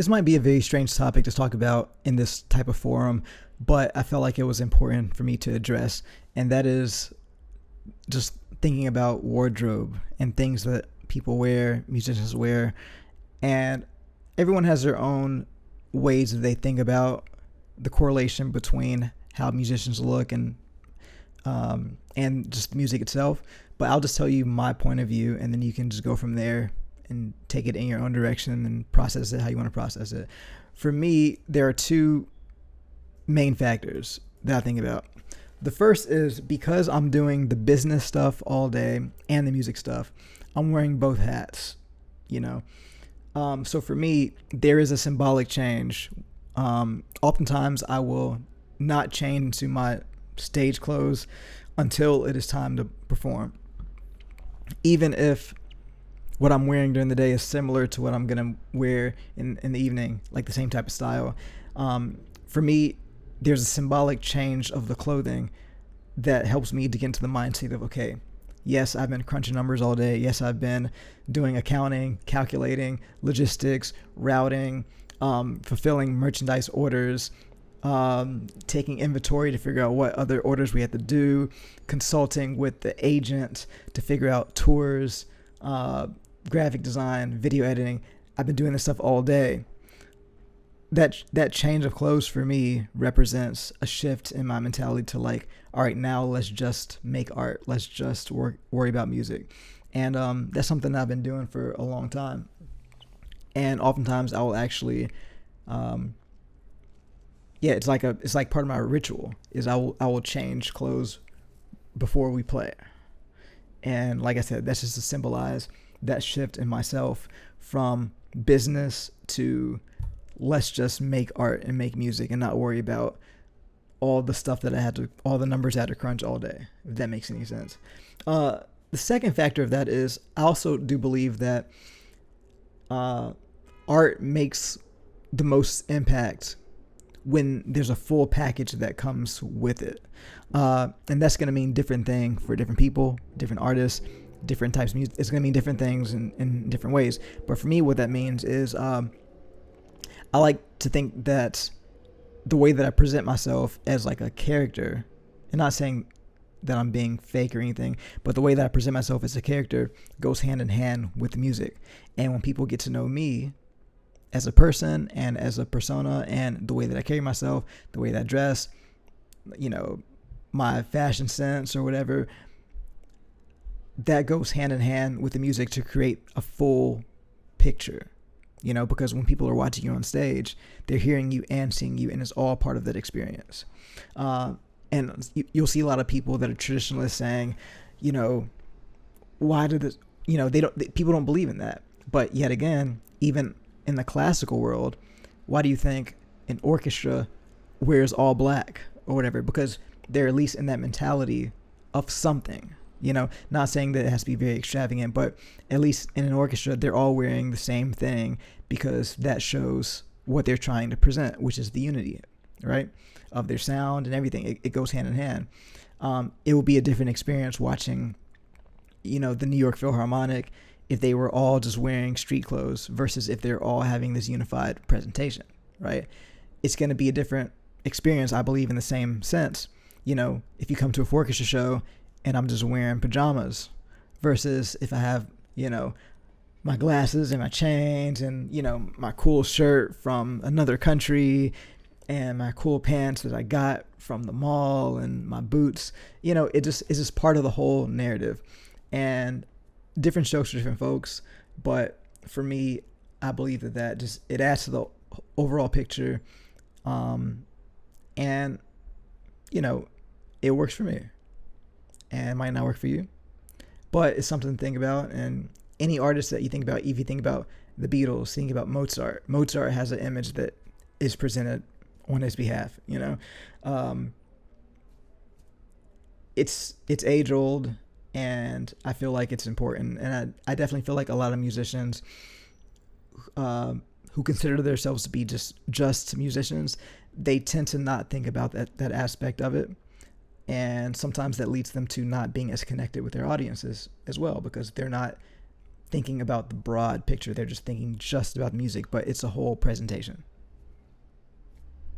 this might be a very strange topic to talk about in this type of forum, but I felt like it was important for me to address, and that is just thinking about wardrobe and things that people wear, musicians wear, and everyone has their own ways that they think about the correlation between how musicians look and just music itself. But I'll just tell you my point of view, and then you can just go from there and take it in your own direction and process it how you want to process it. For me, there are two main factors that I think about. The first is because I'm doing the business stuff all day and the music stuff, I'm wearing both hats, you know. So for me, there is a symbolic change. Oftentimes, I will not change into my stage clothes until it is time to perform, even if what I'm wearing during the day is similar to what I'm gonna wear in the evening, like the same type of style. For me, there's a symbolic change of the clothing that helps me to get into the mindset of, okay, yes, I've been crunching numbers all day. Yes, I've been doing accounting, calculating, logistics, routing, fulfilling merchandise orders, taking inventory to figure out what other orders we have to do, consulting with the agent to figure out tours, graphic design, video editing. I've been doing this stuff all day. That change of clothes for me represents a shift in my mentality to like, all right, now let's just make art. Let's just worry about music. And that's something I've been doing for a long time. And oftentimes I will actually, it's like part of my ritual is I will change clothes before we play. And like I said, that's just to symbolize that shift in myself from business to let's just make art and make music and not worry about all the stuff that all the numbers I had to crunch all day, if that makes any sense. The second factor of that is I also do believe that art makes the most impact when there's a full package that comes with it. And that's going to mean different thing for different people, different artists, different types of music. It's going to mean different things in different ways. But for me, what that means is I like to think that the way that I present myself as like a character, and not saying that I'm being fake or anything, but the way that I present myself as a character goes hand in hand with the music. And when people get to know me as a person and as a persona and the way that I carry myself, the way that I dress, you know, my fashion sense or whatever, that goes hand in hand with the music to create a full picture. You know, because when people are watching you on stage, they're hearing you and seeing you, and it's all part of that experience. And you'll see a lot of people that are traditionalists saying, you know, why did this, you know, people don't believe in that. But yet again, even in the classical world, why do you think an orchestra wears all black or whatever? Because they're at least in that mentality of something. You know, not saying that it has to be very extravagant, but at least in an orchestra, they're all wearing the same thing because that shows what they're trying to present, which is the unity, right, of their sound and everything. It goes hand in hand. It will be a different experience watching, you know, the New York Philharmonic if they were all just wearing street clothes versus if they're all having this unified presentation, right? It's going to be a different experience, I believe, in the same sense. You know, if you come to a orchestra show and I'm just wearing pajamas versus if I have, you know, my glasses and my chains and, you know, my cool shirt from another country and my cool pants that I got from the mall and my boots, you know, it's just part of the whole narrative. And different strokes for different folks. But for me, I believe that just, it adds to the overall picture. And, you know, it works for me. And it might not work for you, but it's something to think about. And any artist that you think about, if you think about the Beatles, think about Mozart. Mozart has an image that is presented on his behalf. You know, it's age old, and I feel like it's important. And I definitely feel like a lot of musicians who consider themselves to be just musicians, they tend to not think about that aspect of it. And sometimes that leads them to not being as connected with their audiences as well, because they're not thinking about the broad picture. They're just thinking just about the music, but it's a whole presentation.